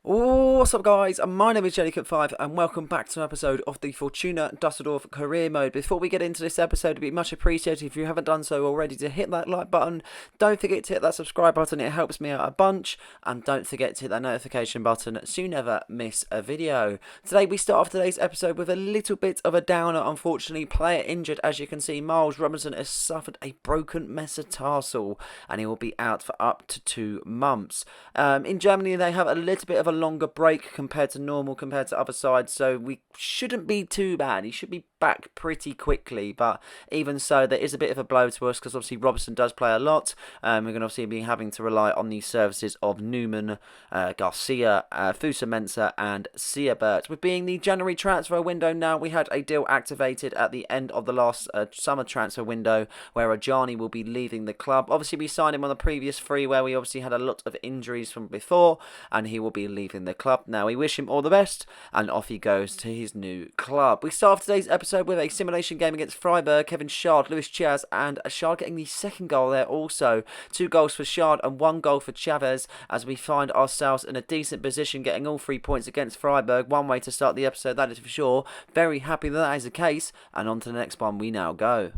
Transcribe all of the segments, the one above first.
What's up guys, my name is Jellycut5 and welcome back to an episode of the Fortuna Dusseldorf career mode. Before we get into this episode, it'd be much appreciated if you haven't done so already to hit that like button. Don't forget to hit that subscribe button, it helps me out a bunch. And don't forget to hit that notification button so you never miss a video. Today we start off today's episode with a little bit of a downer. Unfortunately, player injured. As you can see, Miles Robinson has suffered a broken metatarsal and he will be out for up to 2 months. In Germany they have a little bit of a longer break compared to normal, compared to other sides, so we shouldn't be too bad. He should be back pretty quickly, but even so, there is a bit of a blow to us because obviously Robinson does play a lot. We're going to obviously be having to rely on the services of Newman, Garcia, Fusa and Siebert. With being the January transfer window now, we had a deal activated at the end of the last summer transfer window where Ajani will be leaving the club. Obviously we signed him on the previous free where we obviously had a lot of injuries from before, and he will be leaving the club. Now we wish him all the best and off he goes to his new club. We start off today's episode with a simulation game against Freiburg. Kevin Schad, Luis Chiaz and Schad getting the second goal there also. 2 goals for Schad and 1 goal for Chavez as we find ourselves in a decent position, getting all 3 points against Freiburg. One way to start the episode, that is for sure. Very happy that is the case, and on to the next one we now go.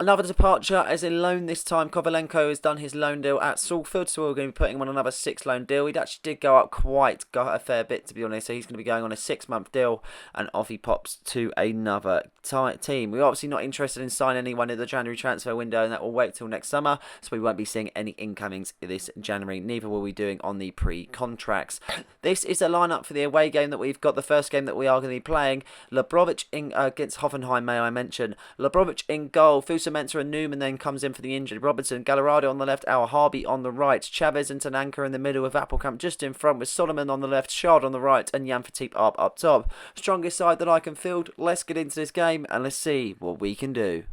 Another departure as a loan this time. Kovalenko has done his loan deal at Salford, so we're going to be putting him on another 6 loan deal. He actually did go up quite a fair bit, to be honest, so he's going to be going on a 6-month deal, and off he pops to another team. We're obviously not interested in signing anyone in the January transfer window, and that will wait till next summer, so we won't be seeing any incomings this January. Neither will we be doing on the pre-contracts. This is a lineup for the away game that we've got, the first game that we are going to be playing. Lebrovic against Hoffenheim, may I mention. Lebrovic in goal. Fusa and Newman then comes in for the injured. Robinson, Gallardo on the left, Al Harby on the right. Chavez and Tananka in the middle with Appelkamp just in front with Solomon on the left, Schad on the right and Jan Fatih up top. Strongest side that I can field. Let's get into this game and let's see what we can do.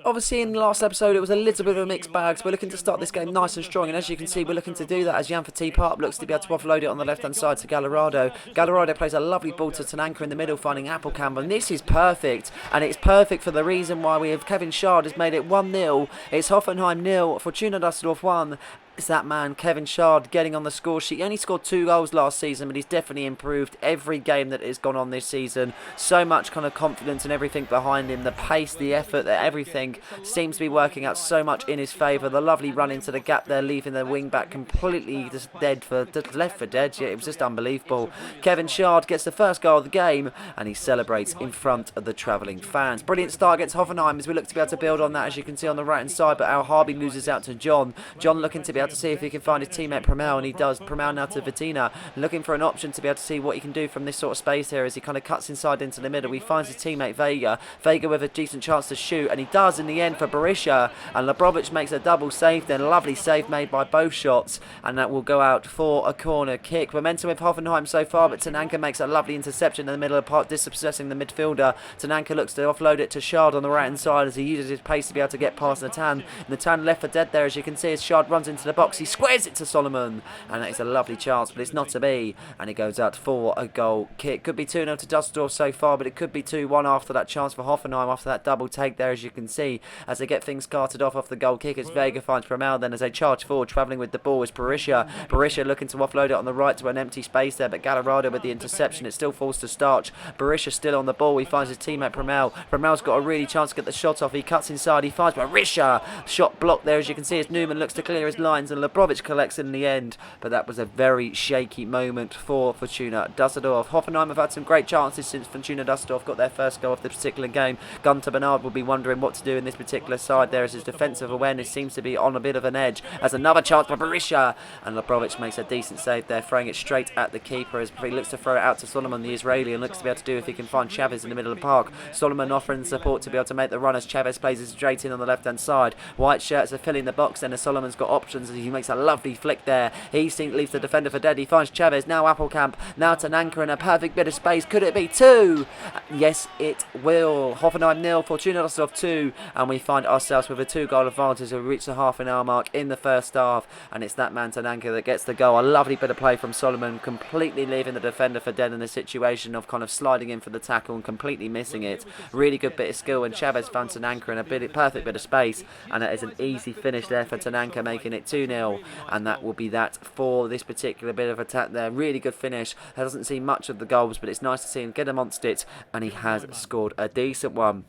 Obviously in the last episode it was a little bit of a mixed bag, so we're looking to start this game nice and strong, and as you can see we're looking to do that as Jan Fatih looks to be able to offload it on the left hand side to Gallardo. Gallardo plays a lovely ball to Tananka in the middle, finding Appelkamp, and this is perfect, and it's perfect for the reason why we have Kevin Schad has made it 1-0. It's Hoffenheim 0, Fortuna Dusseldorf 1. It's that man, Kevin Schad, getting on the score sheet. He only scored 2 goals last season, but he's definitely improved every game that has gone on this season. So much kind of confidence and everything behind him. The pace, the effort, everything seems to be working out so much in his favour. The lovely run into the gap there, leaving the wing back completely just left for dead. Yeah, it was just unbelievable. Kevin Schad gets the first goal of the game, and he celebrates in front of the travelling fans. Brilliant start against Hoffenheim as we look to be able to build on that, as you can see on the right hand side, but Al Harby loses out to John. John looking to be able to see if he can find his teammate Pramel, and he does. Pramel now to Vitina, looking for an option to be able to see what he can do from this sort of space here as he kind of cuts inside into the middle. He finds his teammate Vega with a decent chance to shoot, and he does in the end for Berisha, and Lebrovic makes a double save then. Lovely save made by both shots, and that will go out for a corner kick. Momentum with Hoffenheim so far, but Tananka makes a lovely interception in the middle of the park, dispossessing the midfielder. Tananka looks to offload it to Schad on the right hand side as he uses his pace to be able to get past Natan. Natan left for dead there, as you can see, as Schad runs into the box. He squares it to Solomon, and that is a lovely chance, but it's not to be, and it goes out for a goal kick. Could be 2-0 to Dusseldorf so far, but it could be 2-1 after that chance for Hoffenheim, after that double take there, as you can see, as they get things carted off the goal kick, as Vega finds Pramel, then as they charge forward, travelling with the ball is Berisha looking to offload it on the right to an empty space there, but Gallardo with the interception, it still falls to Starch. Berisha still on the ball, he finds his teammate Pramel. Pramel's got a really chance to get the shot off, he cuts inside, he finds Berisha, shot blocked there, as you can see, as Newman looks to clear his lines, and Lebrovic collects in the end, but that was a very shaky moment for Fortuna Dusseldorf. Hoffenheim have had some great chances since Fortuna Dusseldorf got their first goal of this particular game. Gunter Bernard will be wondering what to do in this particular side there, as his defensive awareness seems to be on a bit of an edge, as another chance for Berisha, and Lebrovic makes a decent save there, throwing it straight at the keeper as he looks to throw it out to Solomon, the Israeli, and looks to be able to do if he can find Chavez in the middle of the park. Solomon offering support to be able to make the run as Chavez plays it straight in on the left hand side. White shirts are filling the box then, as Solomon's got options as he makes a lovely flick there. He leaves the defender for dead. He finds Chavez, now Appelkamp, now Tananka in a perfect bit of space. Could it be 2? Yes, it will. Hoffenheim 0, Fortuna Dusseldorf 2, and we find ourselves with a 2-goal advantage as we reach the half-an-hour mark in the first half, and it's that man Tananka that gets the goal. A lovely bit of play from Solomon, completely leaving the defender for dead in a situation of kind of sliding in for the tackle and completely missing it. Really good bit of skill, and Chavez found Tananka in a perfect bit of space, and it is an easy finish there for Tananka, making it 2-0, and that will be that for this particular bit of attack there. Really good finish. There doesn't see much of the goals, but it's nice to see him get amongst it, and he has scored a decent one.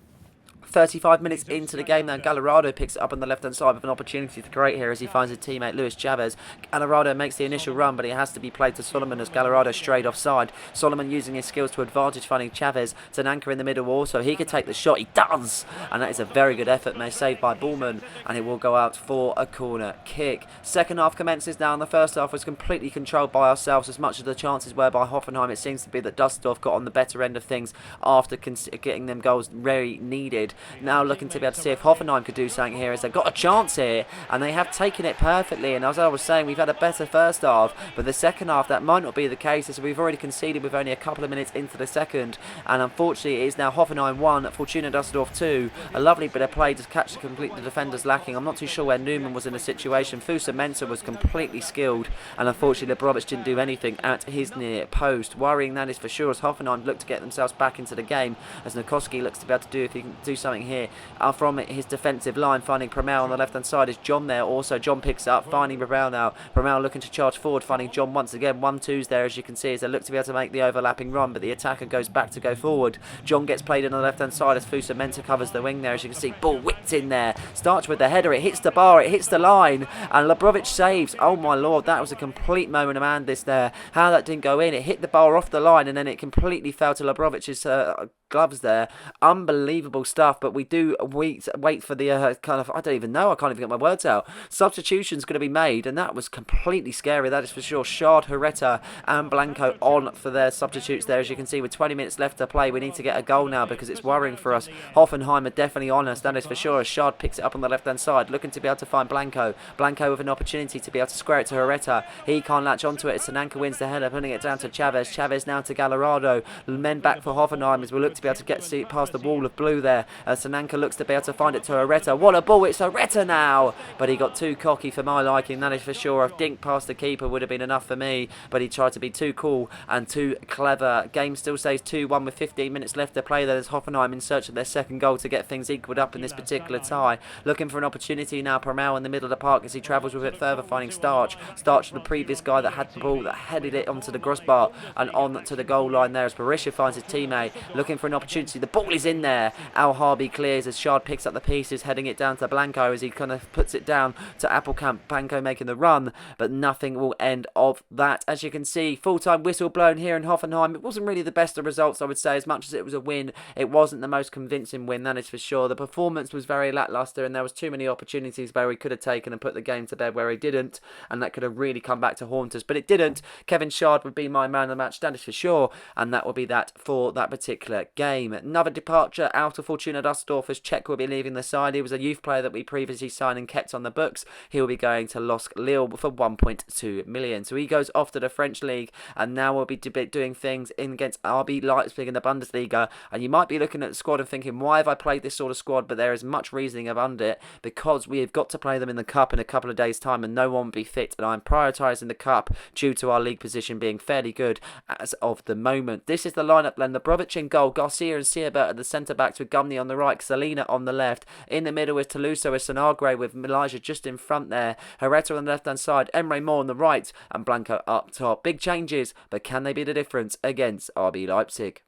35 minutes into the game now, Gallardo picks it up on the left hand side with an opportunity to create here as he finds his teammate Luis Chavez. Gallardo makes the initial run, but he has to be played to Solomon as Gallardo strayed offside. Solomon using his skills to advantage, finding Chavez. Tananka in the middle also. He could take the shot. He does! And that is a very good effort, saved by Bullman, and it will go out for a corner kick. Second half commences now, and the first half was completely controlled by ourselves. As much as the chances were by Hoffenheim, it seems to be that Dusseldorf got on the better end of things after getting them goals very needed. Now looking to be able to see if Hoffenheim could do something here, as they've got a chance here, and they have taken it perfectly. And as I was saying, we've had a better first half, but the second half that might not be the case, as we've already conceded with only a couple of minutes into the second. And unfortunately it is now Hoffenheim 1, Fortuna Dusseldorf 2. A lovely bit of play to catch the defenders lacking. I'm not too sure where Newman was in the situation. Fusa Mensah was completely skilled, and unfortunately Lebrovic didn't do anything at his near post. Worrying that is for sure, as Hoffenheim look to get themselves back into the game, as Nikoski looks to be able to do if he can do something here from his defensive line, finding Pramel on the left hand side. Is John there also? John picks it up, finding Pramel now. Pramel looking to charge forward, finding John once again. 1-2's there, as you can see, as they look to be able to make the overlapping run, but the attacker goes back to go forward. John gets played on the left hand side as Fusa Mensah covers the wing there, as you can see. Ball whipped in there, starts with the header, it hits the bar, it hits the line, and Lebrovic saves. Oh my lord, that was a complete moment of madness there. How that didn't go in, it hit the bar off the line, and then it completely fell to Lebrovic's gloves there. Unbelievable stuff, but we do wait for the kind of, I don't even know, I can't even get my words out. Substitution's going to be made, and that was completely scary, that is for sure. Shard, Herrera and Blanco on for their substitutes there, as you can see. With 20 minutes left to play, we need to get a goal now, because it's worrying for us. Hoffenheim are definitely on us, that is for sure, as Shard picks it up on the left hand side, looking to be able to find Blanco. Blanco with an opportunity to be able to square it to Herrera. He can't latch onto it as Tananka wins the header, putting it down to Chavez. Chavez now to Gallardo. Men back for Hoffenheim as we look to be able to get past the wall of blue there, as Tananka looks to be able to find it to Herrera. What a ball, it's Herrera now, but he got too cocky for my liking, that is for sure. A dink past the keeper would have been enough for me, but he tried to be too cool and too clever. Game still stays 2-1 with 15 minutes left to play. There's Hoffenheim in search of their second goal to get things equalled up in this particular tie. Looking for an opportunity now, Pramel in the middle of the park as he travels with it further, finding Starch, the previous guy that had the ball, that headed it onto the crossbar and on to the goal line there, as Berisha finds his teammate, looking for an opportunity. The ball is in there. Al Harby clears as Shard picks up the pieces, heading it down to Blanco as he kind of puts it down to Appelkamp. Blanco making the run, but nothing will end of that. As you can see, full-time whistle blown here in Hoffenheim. It wasn't really the best of results, I would say. As much as it was a win, it wasn't the most convincing win, that is for sure. The performance was very lacklustre, and there was too many opportunities where he could have taken and put the game to bed where he didn't, and that could have really come back to haunt us, but it didn't. Kevin Shard would be my man of the match, that is for sure, and that will be that for that particular game. Another departure out of Fortuna Dusseldorf, as Czech will be leaving the side. He was a youth player that we previously signed and kept on the books. He will be going to LOSC Lille for 1.2 million. So he goes off to the French league, and now we'll be doing things in against RB Leipzig in the Bundesliga. And you might be looking at the squad and thinking, why have I played this sort of squad? But there is much reasoning around it, because we have got to play them in the Cup in a couple of days' time, and no one will be fit. And I'm prioritising the Cup due to our league position being fairly good as of the moment. This is the lineup then. Lebrovic in goal, Garcia and Siebert at the centre-backs with Gumney on the right, Salina on the left. In the middle is Toulouse with Sanagre, with Elijah just in front there. Herrera on the left-hand side, Emre Moore on the right, and Blanco up top. Big changes, but can they be the difference against RB Leipzig?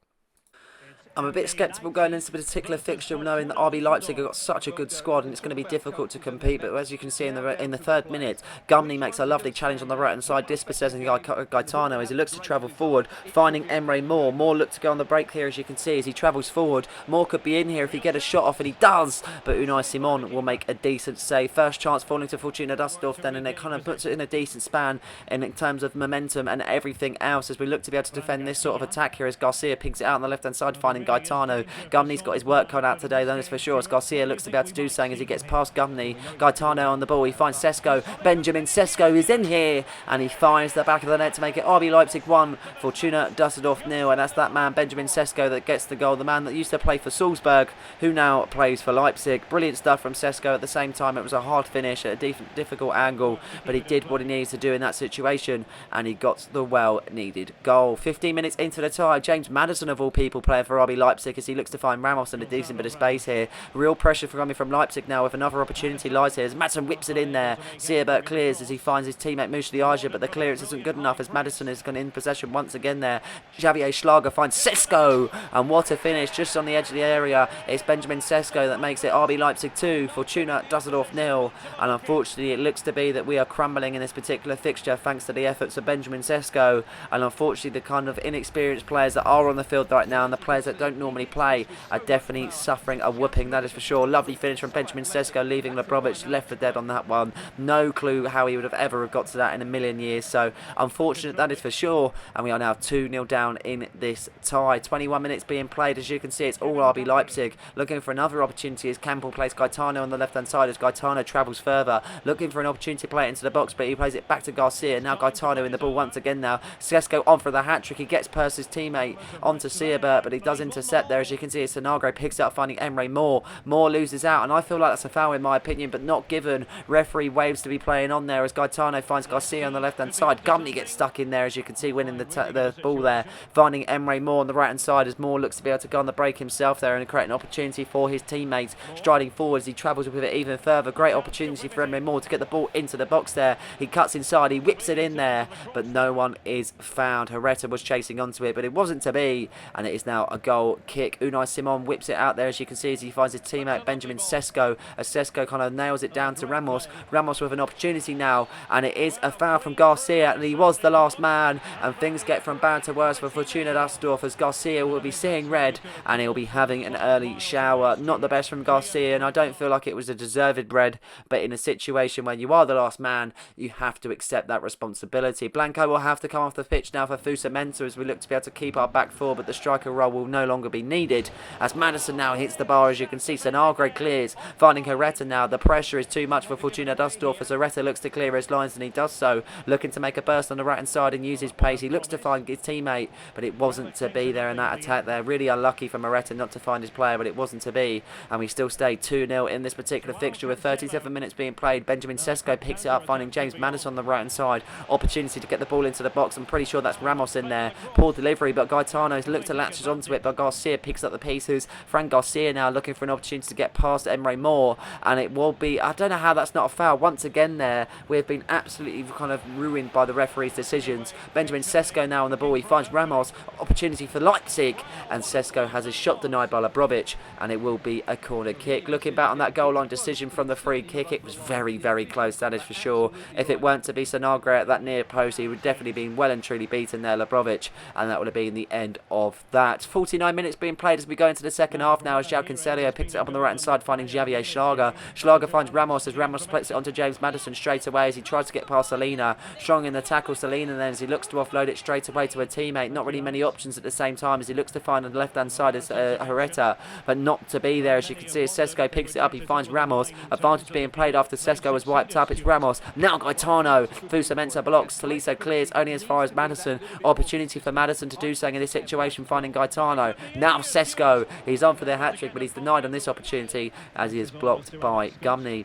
I'm a bit sceptical going into the particular fixture, knowing that RB Leipzig have got such a good squad and it's going to be difficult to compete. But as you can see in the third minute, Gumney makes a lovely challenge on the right hand side, dispossessing Gaetano as he looks to travel forward, finding Emre Moore. Moore looked to go on the break here, as you can see, as he travels forward. Moore could be in here if he get a shot off, and he does, but Unai Simon will make a decent save. First chance falling to Fortuna Dusseldorf then, and it kind of puts it in a decent span in terms of momentum and everything else, as we look to be able to defend this sort of attack here, as Garcia picks it out on the left hand side, finding from Gaetano. Gumney's got his work cut out today, that is for sure, as Garcia looks to be able to do something as he gets past Gumney. Gaetano on the ball, he finds Sesko. Benjamin Sesko is in here, and he finds the back of the net to make it RB Leipzig 1, Fortuna Dusseldorf 0, and that's that man, Benjamin Sesko, that gets the goal. The man that used to play for Salzburg, who now plays for Leipzig. Brilliant stuff from Sesko. At the same time, it was a hard finish at a difficult angle, but he did what he needs to do in that situation, and he got the well-needed goal. 15 minutes into the tie, James Maddison, of all people, playing for RB Leipzig, as he looks to find Ramos in a decent bit of space here. Real pressure coming from Leipzig now, with another opportunity lies here as Maddison whips it in there. Sierbert clears as he finds his teammate Musliaja, but the clearance isn't good enough as Maddison is in possession once again there. Javier Schlager finds Sesko, and what a finish just on the edge of the area. It's Benjamin Sesko that makes it RB Leipzig 2, Fortuna Dusseldorf 0, and unfortunately it looks to be that we are crumbling in this particular fixture thanks to the efforts of Benjamin Sesko, and unfortunately the kind of inexperienced players that are on the field right now and the players that don't normally play are definitely suffering a whooping, that is for sure. Lovely finish from Benjamin Sesko, leaving Labrovic left for dead on that one. No clue how he would have ever got to that in a million years, so unfortunate, that is for sure, and we are now 2-0 down in this tie. 21 minutes being played. As you can see, it's all RB Leipzig looking for another opportunity as Campbell plays Gaetano on the left hand side as Gaetano travels further, looking for an opportunity to play it into the box, but he plays it back to Garcia. Now Gaetano in the ball once again now. Sesko on for the hat-trick. He gets past his teammate onto Sierbert, but he does intercept there. As you can see, Sonagre picks it up, finding Emre Moore. Moore loses out, and I feel like that's a foul in my opinion, but not given. Referee waves to be playing on there as Gaetano finds Garcia on the left hand side. Gumney gets stuck in there, as you can see, winning the ball there, finding Emre Moore on the right hand side as Moore looks to be able to go on the break himself there and create an opportunity for his teammates. Striding forward as he travels with it even further. Great opportunity for Emre Moore to get the ball into the box there. He cuts inside, he whips it in there, but no one is found. Herrera was chasing onto it, but it wasn't to be, and it is now a goal kick. Unai Simon whips it out there, as you can see, as he finds his teammate Benjamin Sesko, as Sesko kind of nails it down to Ramos. Ramos with an opportunity now, and it is a foul from Garcia, and he was the last man, and things get from bad to worse for Fortuna Dusseldorf as Garcia will be seeing red, and he'll be having an early shower. Not the best from Garcia, and I don't feel like it was a deserved red, but in a situation when you are the last man, you have to accept that responsibility. Blanco will have to come off the pitch now for Fusamenta as we look to be able to keep our back four, but the striker role will no longer be needed as Maddison now hits the bar. As you can see, Sonagre clears, finding Herrera now. The pressure is too much for Fortuna Dusseldorf as Herrera looks to clear his lines, and he does so, looking to make a burst on the right hand side and use his pace. He looks to find his teammate, but it wasn't to be there in that attack there. Really unlucky from Herrera not to find his player, but it wasn't to be, and we still stay 2-0 in this particular fixture with 37 minutes being played. Benjamin Sesko picks it up, finding James Maddison on the right hand side. Opportunity to get the ball into the box. I'm pretty sure that's Ramos in there. Poor delivery, but Gaetano's looked to latches onto it, but Garcia picks up the pieces. Fran Garcia now looking for an opportunity to get past Emre Moore, and it will be, I don't know how that's not a foul. Once again there, we've been absolutely kind of ruined by the referee's decisions. Benjamin Sesko now on the ball. He finds Ramos. Opportunity for Leipzig, and Sesko has his shot denied by Labrovic, and it will be a corner kick. Looking back on that goal line decision from the free kick, it was very, very close, that is for sure. If it weren't to be Sonagre at that near post, he would definitely been well and truly beaten there, Labrovic, and that would have been the end of that. 49 minutes being played as we go into the second half now as João Cancelo picks it up on the right hand side, finding Javier Schlager. Schlager finds Ramos as Ramos splits it onto James Maddison straight away as he tries to get past Salina. Strong in the tackle, Salina then as he looks to offload it straight away to a teammate. Not really many options at the same time as he looks to find on the left hand side as Herrera, but not to be there. As you can see, as Sesko picks it up, he finds Ramos. Advantage being played after Sesko was wiped up. It's Ramos. Now Gaetano. Fusamenta blocks. Tolisso clears only as far as Maddison. Opportunity for Maddison to do something in this situation, finding Gaetano. Now Sesko. He's on for the hat-trick, but he's denied on this opportunity as he is blocked by Gumney.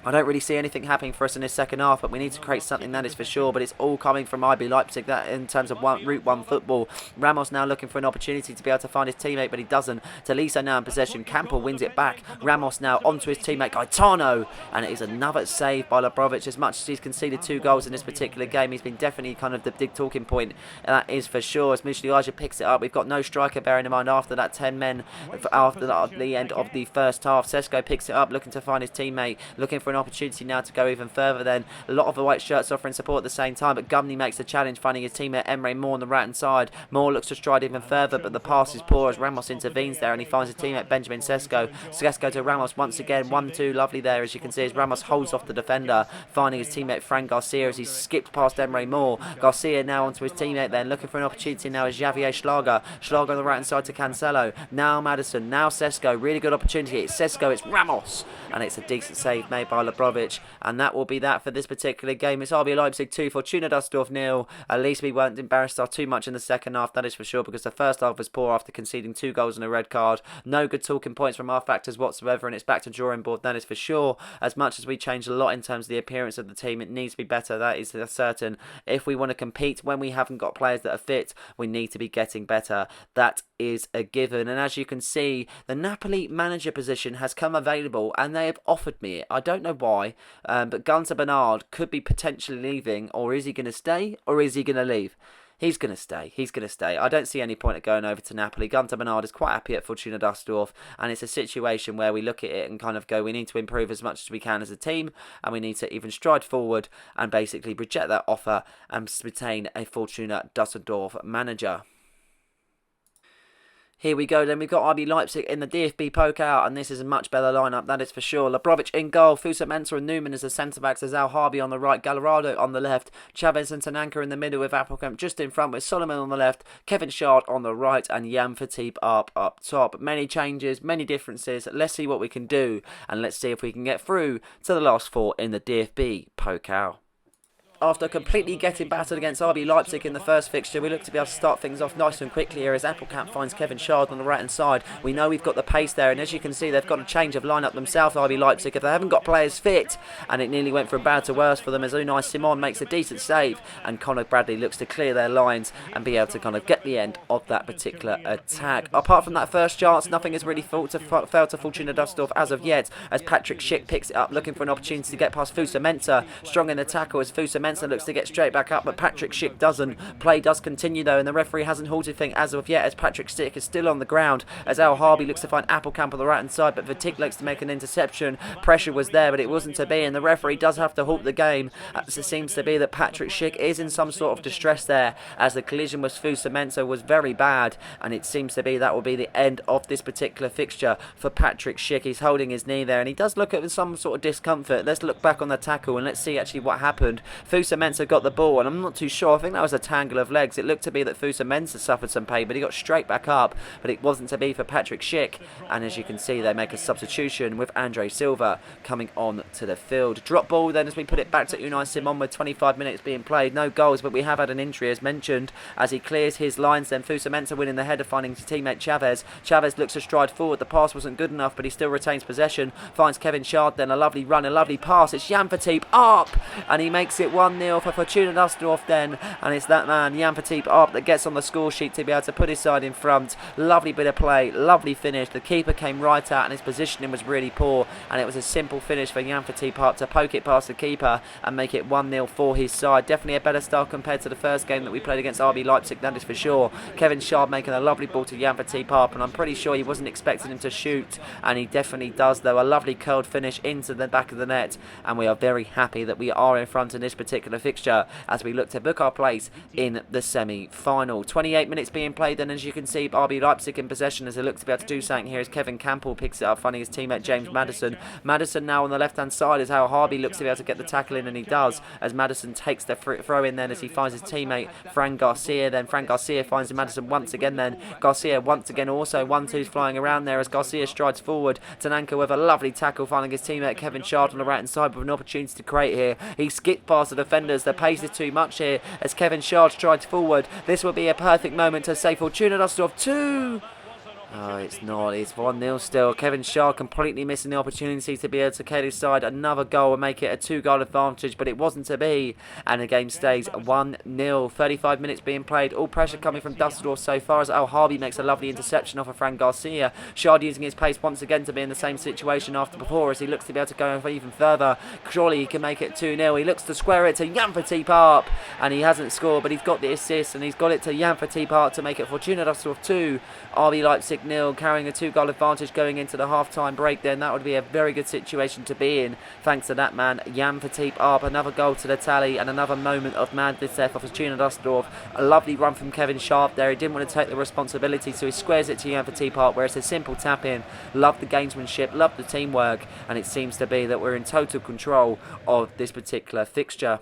I don't really see anything happening for us in this second half, but we need to create something, that is for sure. But it's all coming from RB Leipzig, that in terms of Route 1 football. Ramos now looking for an opportunity to be able to find his teammate, but he doesn't. Tolisso now in possession. Campbell wins it back. Ramos now onto his teammate Gaetano, and it is another save by Labrovic. As much as he's conceded 2 goals in this particular game, he's been definitely kind of the big talking point, and that is for sure. As Musliaja picks it up, we've got no striker, bearing in mind after that 10 men after the end of the first half. Sesko picks it up, looking to find his teammate, looking for an an opportunity now to go even further then. A lot of the white shirts offering support at the same time, but Gumney makes the challenge, finding his teammate Emre Moore on the right hand side. Moore looks to stride even further, but the pass is poor as Ramos intervenes there, and he finds his teammate Benjamin Sesko. Sesko to Ramos once again, 1-2, lovely there as you can see as Ramos holds off the defender, finding his teammate Fran Garcia as he skipped past Emre Moore. Garcia now onto his teammate then, looking for an opportunity now is Javier Schlager. Schlager on the right hand side to Cancelo. Now Maddison, now Sesko, really good opportunity. It's Sesko, it's Ramos, and it's a decent save made by Labrovic, and that will be that for this particular game. It's RB Leipzig 2, Fortuna Dusseldorf 0. At least we weren't embarrassed too much in the second half, that is for sure, because the first half was poor after conceding 2 goals and a red card. No good talking points from our factors whatsoever, and it's back to drawing board, that is for sure. As much as we changed a lot in terms of the appearance of the team, it needs to be better, that is certain. If we want to compete when we haven't got players that are fit, we need to be getting better. That is a given, and as you can see, the Napoli manager position has come available and they have offered me it. I don't know why, but Gunter Bernard could be potentially leaving, or is he going to stay, or is he going to leave? He's going to stay. He's going to stay. I don't see any point of going over to Napoli. Gunter Bernard is quite happy at Fortuna Dusseldorf, and it's a situation where we look at it and kind of go, we need to improve as much as we can as a team, and we need to even stride forward and basically reject that offer and retain a Fortuna Dusseldorf manager. Here we go then, we've got RB Leipzig in the DFB pokal, and this is a much better lineup, that is for sure. Labrovic in goal, Fusa Mensah and Newman as the centre-backs, as Al Harbi on the right, Gallardo on the left, Chavez and Tananka in the middle with Appelkamp just in front with Solomon on the left, Kevin Shard on the right, and Jan Verteep up top. Many changes, many differences. Let's see what we can do, and let's see if we can get through to the last 4 in the DFB pokal. After completely getting battered against RB Leipzig in the first fixture, we look to be able to start things off nice and quickly here as Appelkamp finds Kevin Shard on the right hand side. We know we've got the pace there, and as you can see, they've got a change of lineup themselves, RB Leipzig, if they haven't got players fit, and it nearly went from bad to worse for them as Unai Simon makes a decent save, and Conor Bradley looks to clear their lines and be able to kind of get the end of that particular attack. Apart from that first chance, nothing has really fell to Fortuna Dusseldorf as of yet, as Patrick Schick picks it up, looking for an opportunity to get past Fusa Mensah. Strong in the tackle as Fusa Mensah looks to get straight back up, but Patrick Schick doesn't. Play does continue though, and the referee hasn't halted things as of yet, as Patrick Schick is still on the ground, as Al Harbi looks to find Appelkamp on the right hand side, but Vertic looks to make an interception. Pressure was there, but it wasn't to be, and the referee does have to halt the game, as it seems to be that Patrick Schick is in some sort of distress there, as the collision with Fusa Mensah was very bad, and it seems to be that will be the end of this particular fixture for Patrick Schick. He's holding his knee there, and he does look at some sort of discomfort. Let's look back on the tackle and let's see actually what happened. Fusa Mensah got the ball, and I'm not too sure. I think that was a tangle of legs. It looked to be that Fusa Mensah suffered some pain, but he got straight back up, but it wasn't to be for Patrick Schick, and as you can see, they make a substitution with Andre Silva coming on to the field. Drop ball then as we put it back to Unai Simon with 25 minutes being played. No goals, but we have had an injury as mentioned, as he clears his lines then. Fusa Mensah winning the header, finding his teammate Chavez. Chavez looks to stride forward. The pass wasn't good enough, but he still retains possession. Finds Kevin Shard then, a lovely run, a lovely pass. It's Jan Verteep up, and he makes it 1-0 for Fortuna Dusseldorf then, and it's that man Jan Verteep up that gets on the score sheet to be able to put his side in front. Lovely bit of play, lovely finish. The keeper came right out and his positioning was really poor, and it was a simple finish for Jan Verteep up to poke it past the keeper and make it 1-0 for his side. Definitely a better start compared to the first game that we played against RB Leipzig, that is for sure. Kevin Shard making a lovely ball to Jan Verteep up, and I'm pretty sure he wasn't expecting him to shoot, and he definitely does though. A lovely curled finish into the back of the net, and we are very happy that we are in front in this particular fixture as we look to book our place in the semi-final. 28 minutes being played, and as you can see, RB Leipzig in possession as they look to be able to do something here as Kevin Campbell picks it up, finding his teammate James Maddison. Maddison now on the left hand side as Al Harbi looks to be able to get the tackle in, and he does, as Maddison takes the throw in then as he finds his teammate Fran Garcia. Then Fran Garcia finds Maddison once again, then Garcia once again also 1-2's flying around there as Garcia strides forward. Tananka with a lovely tackle, finding his teammate Kevin Shard on the right hand side with an opportunity to create here. He skipped past the defenders. The pace is too much here as Kevin Shard strides forward. This will be a perfect moment to say Fortuna Dusseldorf 2. Oh, it's not. It's 1-0 still. Kevin Shard completely missing the opportunity to be able to get his side another goal and make it a 2-goal advantage, but it wasn't to be, and the game stays 1-0. 35 minutes being played. All pressure coming from Dusseldorf so far as Al Harbi makes a lovely interception off of Fran Garcia. Shard using his pace once again to be in the same situation after before as he looks to be able to go even further. Surely he can make it 2-0. He looks to square it to Jan Verteep up, and he hasn't scored, but he's got the assist, and he's got it to Jan Verteep up to make it Fortuna Dusseldorf 2, RB Leipzig 0, carrying a 2-goal advantage going into the half-time break. Then that would be a very good situation to be in, thanks to that man Jan Verteep up. Another goal to the tally and another moment of madness there for Fortuna Dusseldorf. A lovely run from Kevin Sharp there. He didn't want to take the responsibility, so he squares it to Jan Verteep up, where it's a simple tap in. Love the gamesmanship, love the teamwork, and it seems to be that we're in total control of this particular fixture.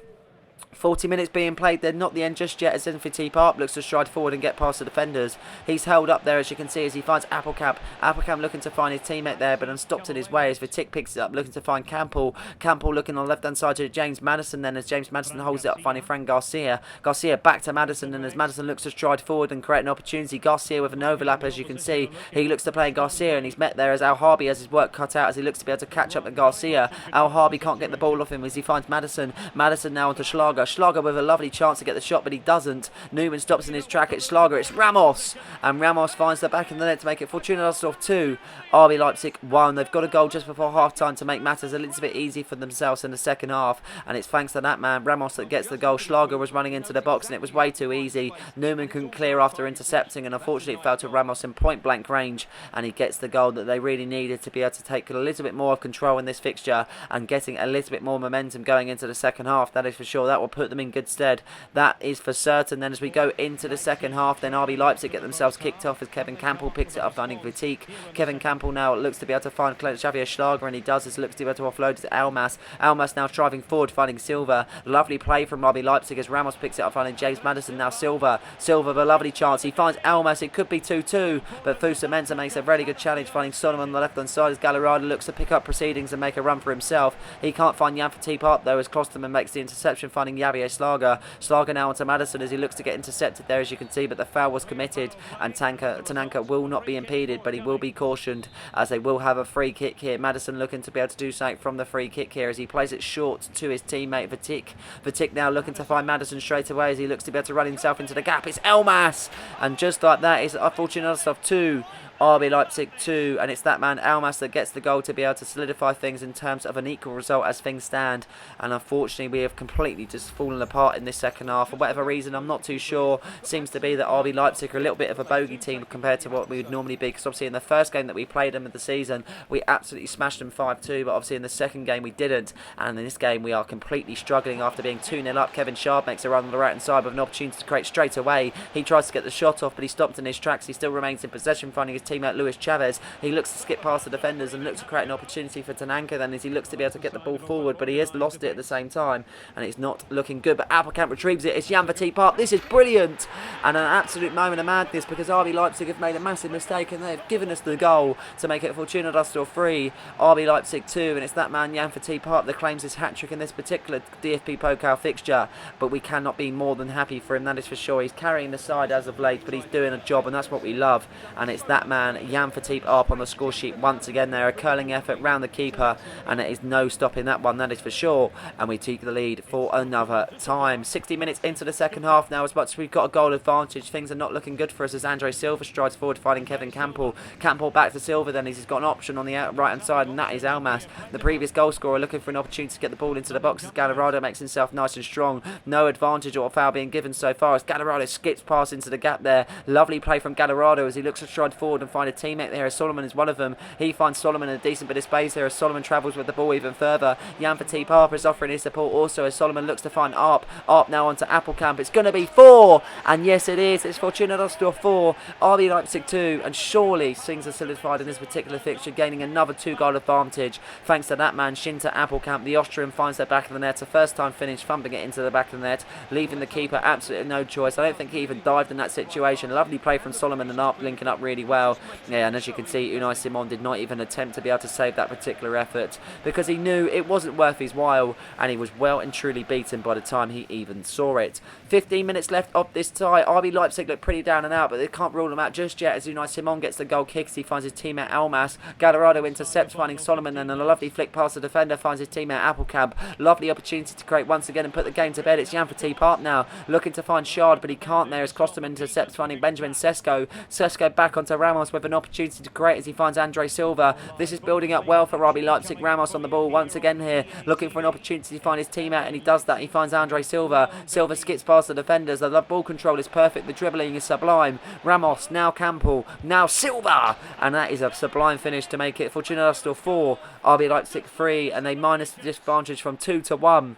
40 minutes being played, they're not the end just yet as Enfield Park looks to stride forward and get past the defenders. He's held up there, as you can see, as he finds Appelkamp. Appelkamp looking to find his teammate there, but unstopped in his way as Vertic picks it up, looking to find Campbell. Campbell looking on the left hand side to James Maddison, then as James Maddison holds it up, finding Frank Garcia. Garcia back to Maddison, and as Maddison looks to stride forward and create an opportunity, Garcia with an overlap, as you can see. He looks to play Garcia, and he's met there as Al Harby has his work cut out as he looks to be able to catch up to Garcia. Al Harby can't get the ball off him as he finds Maddison. Maddison now onto Schlager. Schlager with a lovely chance to get the shot, but he doesn't. Newman stops in his track at Schlager. It's Ramos, and Ramos finds the back of the net to make it Fortuna Dusseldorf 2, RB Leipzig 1. They've got a goal just before half time to make matters a little bit easy for themselves in the second half, and it's thanks to that man Ramos that gets the goal. Schlager was running into the box and it was way too easy. Newman couldn't clear after intercepting, and unfortunately it fell to Ramos in point blank range, and he gets the goal that they really needed to be able to take a little bit more of control in this fixture and getting a little bit more momentum going into the second half. That is for sure. That will put them in good stead. That is for certain. Then as we go into the second half, then RB Leipzig get themselves kicked off as Kevin Campbell picks it up, finding Vertic. Kevin Campbell now looks to be able to find Xavier Schlager, and he does, as looks to be able to offload it to Almas. Almas now driving forward, finding Silva. Lovely play from RB Leipzig as Ramos picks it up, finding James Maddison. Now Silva with a lovely chance. He finds Almas. It could be 2-2, but Fusa Mensah makes a very good challenge, finding Solomon on the left hand side as Gallarado looks to pick up proceedings and make a run for himself. He can't find Jan Verteep up though as Klosterman makes the interception, finding Xavier Schlager. Schlager now onto Maddison as he looks to get intercepted there, as you can see, but the foul was committed, and Tanaka will not be impeded, but he will be cautioned as they will have a free kick here. Maddison looking to be able to do something from the free kick here as he plays it short to his teammate Vertic. Vertic now looking to find Maddison straight away as he looks to be able to run himself into the gap. It's Elmas, and just like that, it's Fortuna Dusseldorf 2, RB Leipzig 2, and it's that man Almas that gets the goal to be able to solidify things in terms of an equal result as things stand. And unfortunately we have completely just fallen apart in this second half for whatever reason. I'm not too sure. Seems to be that RB Leipzig are a little bit of a bogey team compared to what we would normally be, because obviously in the first game that we played them of the season we absolutely smashed them 5-2, but obviously in the second game we didn't, and in this game we are completely struggling after being 2-0 up. Kevin Sharp makes a run on the right hand side with an opportunity to create straight away. He tries to get the shot off, but he stopped in his tracks. He still remains in possession, finding his teammate Luis Chavez. He looks to skip past the defenders and looks to create an opportunity for Tanaka then as he looks to be able to get the ball forward, but he has lost it at the same time and it's not looking good. But Appelkamp retrieves it. It's Jan Verteep up. This is brilliant and an absolute moment of madness, because RB Leipzig have made a massive mistake and they've given us the goal to make it Fortuna Dusseldorf 3, RB Leipzig 2, and it's that man Jan Verteep up that claims his hat-trick in this particular DFB Pokal fixture, but we cannot be more than happy for him, that is for sure. He's carrying the side as of late, but he's doing a job and that's what we love, and it's that man Jan Verteep up on the score sheet once again there. A curling effort round the keeper and it is no stopping that one, that is for sure, and we take the lead for another time. 60 minutes into the second half now, as much as we've got a goal advantage, things are not looking good for us as Andre Silva strides forward fighting Kevin Campbell. Campbell back to Silva then as he's got an option on the right hand side, and that is Almas, the previous goal scorer, looking for an opportunity to get the ball into the box as Gallarado makes himself nice and strong. No advantage or foul being given so far as Gallarado skips past into the gap there. Lovely play from Gallarado as he looks to stride forward and find a teammate there as Solomon is one of them. He finds Solomon in a decent bit of space there as Solomon travels with the ball even further. Jan Verteep Harper is offering his support also as Solomon looks to find Arp. Arp now onto Appelkamp. It's going to be 4, and yes it is. It's Fortuna Dusseldorf 4, RB Leipzig 2, and surely things are solidified in this particular fixture, gaining another 2-goal advantage thanks to that man Shinta Appelkamp. The Austrian finds the back of the net, a first time finish, thumping it into the back of the net, leaving the keeper absolutely no choice. I don't think he even dived in that situation. Lovely play from Solomon and Arp linking up really well. Yeah, and as you can see, Unai Simon did not even attempt to be able to save that particular effort because he knew it wasn't worth his while, and he was well and truly beaten by the time he even saw it. 15 minutes left of this tie. RB Leipzig look pretty down and out, but they can't rule them out just yet as Unai Simon gets the goal kick. He finds his teammate Almas. Gallarado intercepts, finding Solomon, and a lovely flick past the defender finds his teammate Appelkamp. Lovely opportunity to create once again and put the game to bed. It's Jan Verteep up now, looking to find Shard, but he can't there as Klosterman intercepts, finding Benjamin Sesko. Sesko back onto Ramos. Ramos with an opportunity to create as he finds Andre Silva. This is building up well for RB Leipzig. Ramos on the ball once again here, looking for an opportunity to find his teammate, and he does that. He finds Andre Silva. Silva skips past the defenders. The ball control is perfect. The dribbling is sublime. Ramos, now Campbell, now Silva, and that is a sublime finish to make it Fortuna Dusseldorf 4, RB Leipzig 3, and they minus the disadvantage from 2 to 1.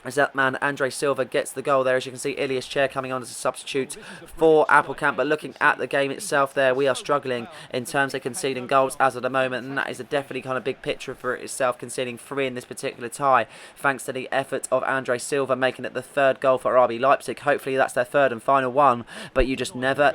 As that man, Andre Silva, gets the goal there. As you can see, Ilias Chair coming on as a substitute for Appelkamp. But looking at the game itself there, we are struggling in terms of conceding goals as of the moment. And that is a definitely kind of big picture for it itself, conceding 3 in this particular tie, thanks to the effort of Andre Silva, making it the 3rd goal for RB Leipzig. Hopefully that's their 3rd and final one, but you just never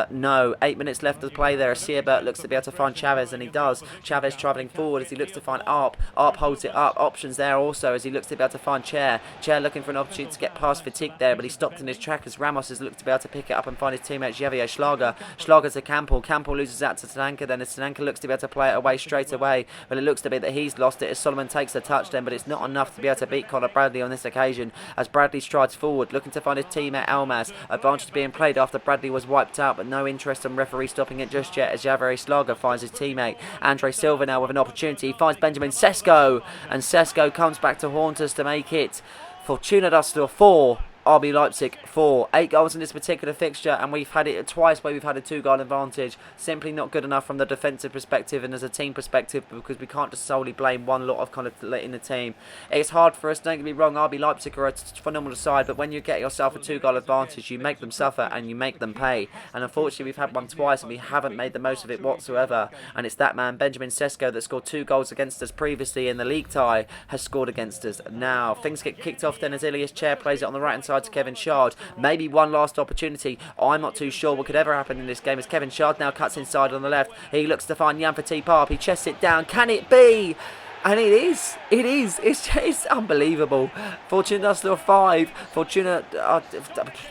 know. 8 minutes left to play there. Sierbert looks to be able to find Chavez, and he does. Chavez travelling forward as he looks to find Arp. Arp holds it up. Options there also as he looks to be able to find Chair. Chair looking for an opportunity to get past Fatigue there, but he stopped in his track as Ramos has looked to be able to pick it up and find his teammate Javier Schlager. Schlager to Campbell. Campbell loses out to Stananka then, as Stananka looks to be able to play it away straight away, but it looks to be that he's lost it as Solomon takes the touch then, but it's not enough to be able to beat Conor Bradley on this occasion as Bradley strides forward, looking to find his teammate Almas. Advantage being played after Bradley was wiped out, but no interest in referee stopping it just yet as Javier Schlager finds his teammate. Andre Silva now with an opportunity. He finds Benjamin Sesko, and Sesko comes back to haunt us to make it Fortuna Dusseldorf 4, RB Leipzig 4. 8 goals in this particular fixture, and we've had it twice where we've had a 2-goal advantage. Simply not good enough from the defensive perspective and as a team perspective, because we can't just solely blame one lot of kind of in the team. It's hard for us, don't get me wrong, RB Leipzig are a phenomenal side, but when you get yourself a 2-goal advantage, you make them suffer and you make them pay. And unfortunately we've had one twice and we haven't made the most of it whatsoever. And it's that man, Benjamin Sesko, that scored 2 goals against us previously in the league tie, has scored against us now. Things get kicked off then as Ilias Chair plays it on the right hand side to Kevin Shard. Maybe one last opportunity. I'm not too sure what could ever happen in this game as Kevin Shard now cuts inside on the left. He looks to find Jan Fatih. He chests it down. Can it be? And it is. It's unbelievable. Fortuna Dusseldorf 5. Fortuna...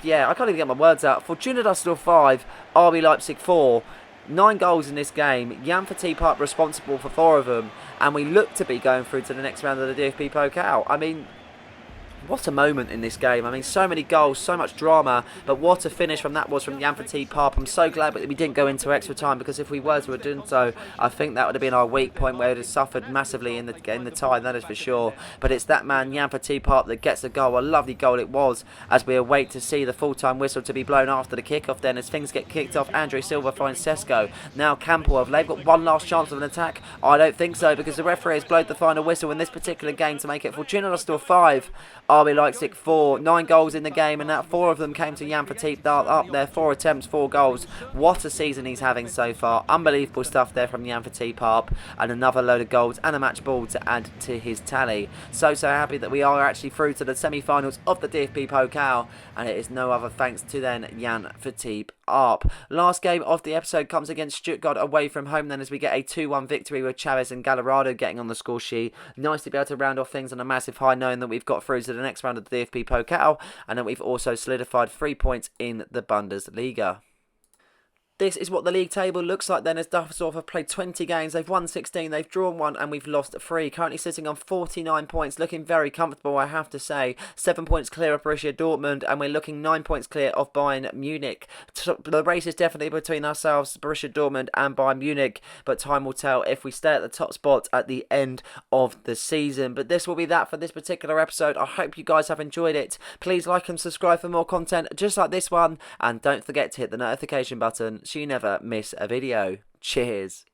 yeah, I can't even get my words out. Fortuna Dusseldorf 5. RB Leipzig 4. 9 goals in this game. Jan Fatih responsible for 4 of them. And we look to be going through to the next round of the DFB Pokal. I mean... what a moment in this game. I mean, so many goals, so much drama, but what a finish from that was from Jan Fatih. I'm so glad that we didn't go into extra time, because if we were to have done so, I think that would have been our weak point where it has suffered massively in the tie, that is for sure. But it's that man, Jan Fatih, that gets the goal. A lovely goal it was, as we await to see the full-time whistle to be blown after the kick-off then, as things get kicked off. Andre Silva finds Sesko. Now Campbell, have they got one last chance of an attack? I don't think so, because the referee has blown the final whistle in this particular game to make it Fortuna Dusseldorf 5. RB Leipzig 4, 9 goals in the game, and that 4 of them came to Jan Fatih up there. 4 attempts, 4 goals. What a season he's having so far. Unbelievable stuff there from Jan Fatih, and another load of goals and a match ball to add to his tally. So happy that we are actually through to the semi-finals of the DFB Pokal, and it is no other thanks to then Jan Fatih. Last game of the episode comes against Stuttgart away from home then, as we get a 2-1 victory with Chavez and Gallardo getting on the score sheet. Nice to be able to round off things on a massive high, knowing that we've got through to the next round of the DFB Pokal, and that we've also solidified 3 points in the Bundesliga. This is what the league table looks like then, as Dusseldorf have played 20 games, they've won 16, they've drawn 1, and we've lost 3. Currently sitting on 49 points, looking very comfortable, I have to say. 7 points clear of Borussia Dortmund, and we're looking 9 points clear of Bayern Munich. The race is definitely between ourselves, Borussia Dortmund and Bayern Munich, but time will tell if we stay at the top spot at the end of the season. But this will be that for this particular episode. I hope you guys have enjoyed it. Please like and subscribe for more content just like this one, and don't forget to hit the notification button so you never miss a video. Cheers.